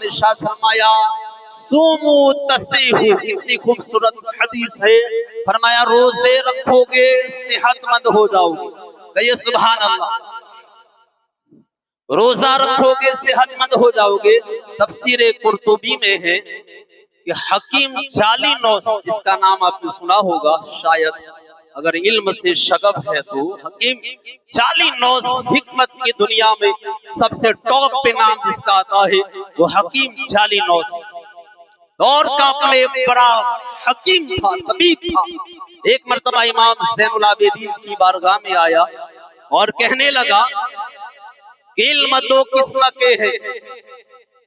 نے ارشاد فرمایا سومو تسیحو، کتنی خوبصورت حدیث ہے، فرمایا روزے رکھو گے صحت مند ہو جاؤ گے. کہیے سبحان اللہ. روزہ رکھو گے صحت مند ہو جاؤ گے. تفسیر قرطبی میں ہے کہ حکیم جعلی نوس، جس کا نام آپ نے سنا ہوگا شاید اگر علم سے شغف ہے تو، حکیم جعلی نوس حکمت کی دنیا میں سب سے ٹاپ پہ نام جس کا آتا ہے وہ حکیم جعلی نوس. دور کا اپنے بڑا حکیم تھا، طبیب تھا. ایک مرتبہ امام زین العابدین کی بارگاہ میں آیا اور کہنے لگا کہ علم دو قسم کے ہیں،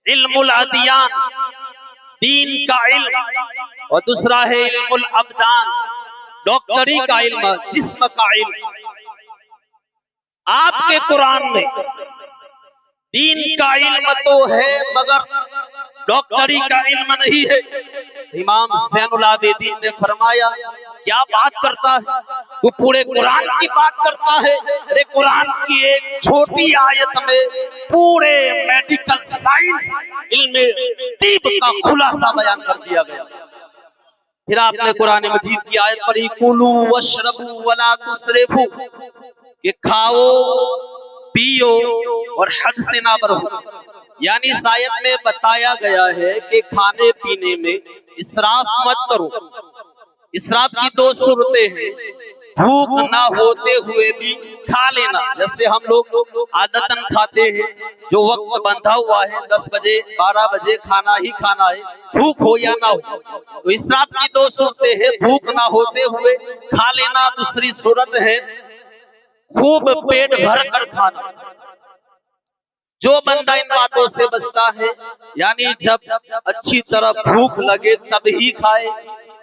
علم الادیان دین کا علم، اور دوسرا ہے علم الابدان ڈاکٹری کا علم، جسم کا علم. آپ کے قرآن میں دین کا علم تو ہے مگر ڈاکٹری کا علم نہیں ہے. امام زین العابدین نے فرمایا کیا بات کرتا ہے تو پورے قرآن کی بات کرتا ہے. ارے قرآن کی ایک چھوٹی آیت میں پورے میڈیکل سائنس علم طب کا خلاصہ بیان کر دیا گیا. پھر آپ نے قرآن مجید کی آیت پڑھی کلوا واشربوا ولا تسرفوا، کہ کھاؤ پیو اور حد سے نہ بڑھو. یعنی اس آیت میں بتایا گیا ہے کہ کھانے پینے میں اسراف مت کرو. اسراف کی دو صورتیں ہیں، بھوک نہ ہوتے ہوئے بھی کھا لینا، جیسے ہم لوگ عادتاً کھاتے ہیں جو وقت بندھا ہوا ہے 10 بجے 12 بجے کھانا ہی کھانا ہے، بھوک ہو یا نہ ہو. تو اسراف کی دو صورتیں ہیں، بھوک نہ ہوتے ہوئے کھا لینا، دوسری صورت ہے خوب پیٹ بھر کر کھانا. جو بندہ ان باتوں سے بچتا ہے، یعنی جب اچھی طرح بھوک لگے تب ہی کھائے،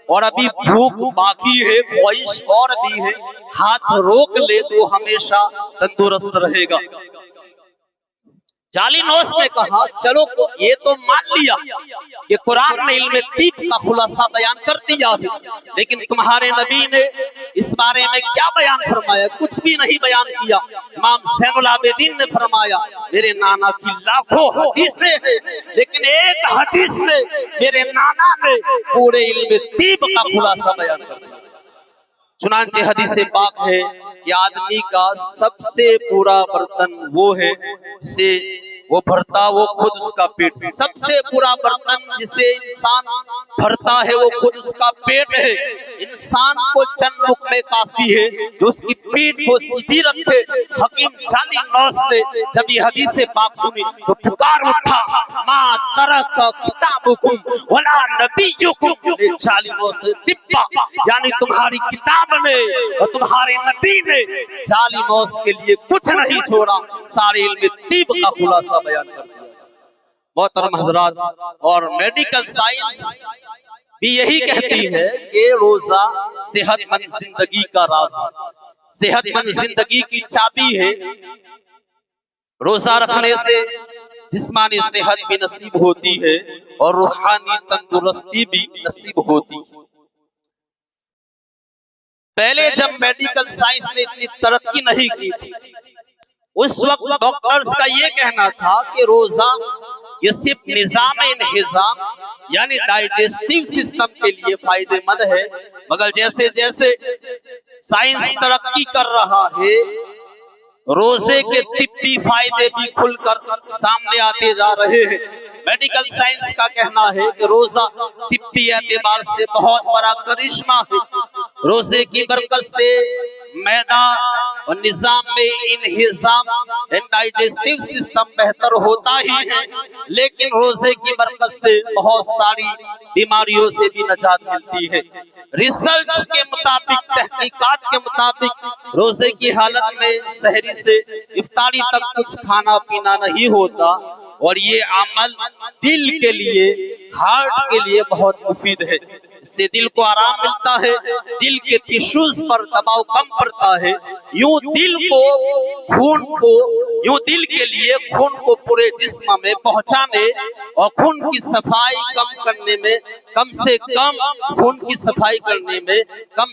اور ابھی بھوک باقی ہے خواہش اور بھی ہے ہاتھ روک لے تو ہمیشہ تندرست رہے گا. جعلی نوس نے کہا چلو یہ تو مان لیا کہ قرآن نے علم طب کا خلاصہ بیان کر دیا ہے، لیکن تمہارے نبی نے اس بارے میں کیا بیان فرمایا؟ کچھ بھی نہیں بیان کیا. امام زین العابدین نے فرمایا میرے نانا کی لاکھوں حدیثیں ہیں، لیکن ایک حدیث میں میرے نانا نے پورے علم طب کا خلاصہ بیان کر دیا. چنانچہ حدیث پاک ہے کہ آدمی کا سب سے برا برتن وہ ہے جسے وہ بھرتا وہ خود اس کا پیٹ. سب سے برا برتن جسے انسان بھرتا ہے وہ خود اس کا پیٹ ہے. انسان کو چند لقمے کافی ہے جو اس کی پیٹ کو سیدھی رکھے. حکیم جعلی نوس نے جب یہ حدیث پاک سنی تو پکار اٹھا ما ترک کتابکم ولا نبیکم جعلی نوس طبا، یعنی تمہاری کتاب نے اور تمہارے نبی نے جعلی نوس کے لیے کچھ نہیں چھوڑا، سارے علم طب کا خلاصہ بیان کر دیا. محترم حضرات، اور میڈیکل سائنس بھی یہی کہتی ہے کہ روزہ صحت مند زندگی کا راز ہے، صحت مند زندگی کی چابی ہے. روزہ رکھنے سے جسمانی صحت بھی نصیب ہوتی ہے اور روحانی تندرستی بھی نصیب ہوتی ہے. پہلے جب میڈیکل سائنس نے اتنی ترقی نہیں کی تھی اس وقت ڈاکٹرز کا یہ کہنا تھا کہ روزہ یہ صرف نظام انہضام یعنی ڈائجسٹیو سسٹم کے لیے فائدہ مند ہے، مگر جیسے جیسے سائنس ترقی کر رہا ہے روزے کے طبی فائدے بھی کھل کر سامنے آتے جا رہے ہیں. میڈیکل سائنس کا کہنا ہے کہ روزہ طبی اعتبار سے بہت بڑا کرشمہ ہے. روزے کی برکت سے معدہ اور نظام میں انہضام ڈائجسٹیو سسٹم بہتر ہوتا ہی ہے، لیکن روزے کی برکت سے بہت ساری بیماریوں سے بھی نجات ملتی ہے. ریسرچ کے مطابق، تحقیقات کے مطابق روزے کی حالت میں سحری سے افطاری تک کچھ کھانا پینا نہیں ہوتا، اور یہ عمل دل کے لیے ہارٹ کے لیے بہت مفید ہے. اس سے دل کو آرام ملتا ہے، دل کے ٹیشوز پر دباؤ کم پڑتا ہے. یوں دل کے لیے خون کو پورے جسم میں پہنچانے اور خون کی صفائی کرنے میں کم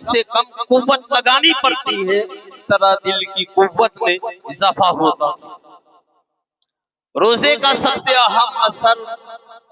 سے کم قوت لگانی پڑتی ہے. اس طرح دل کی قوت میں اضافہ ہوتا ہے. روزے کا سب سے اہم اثر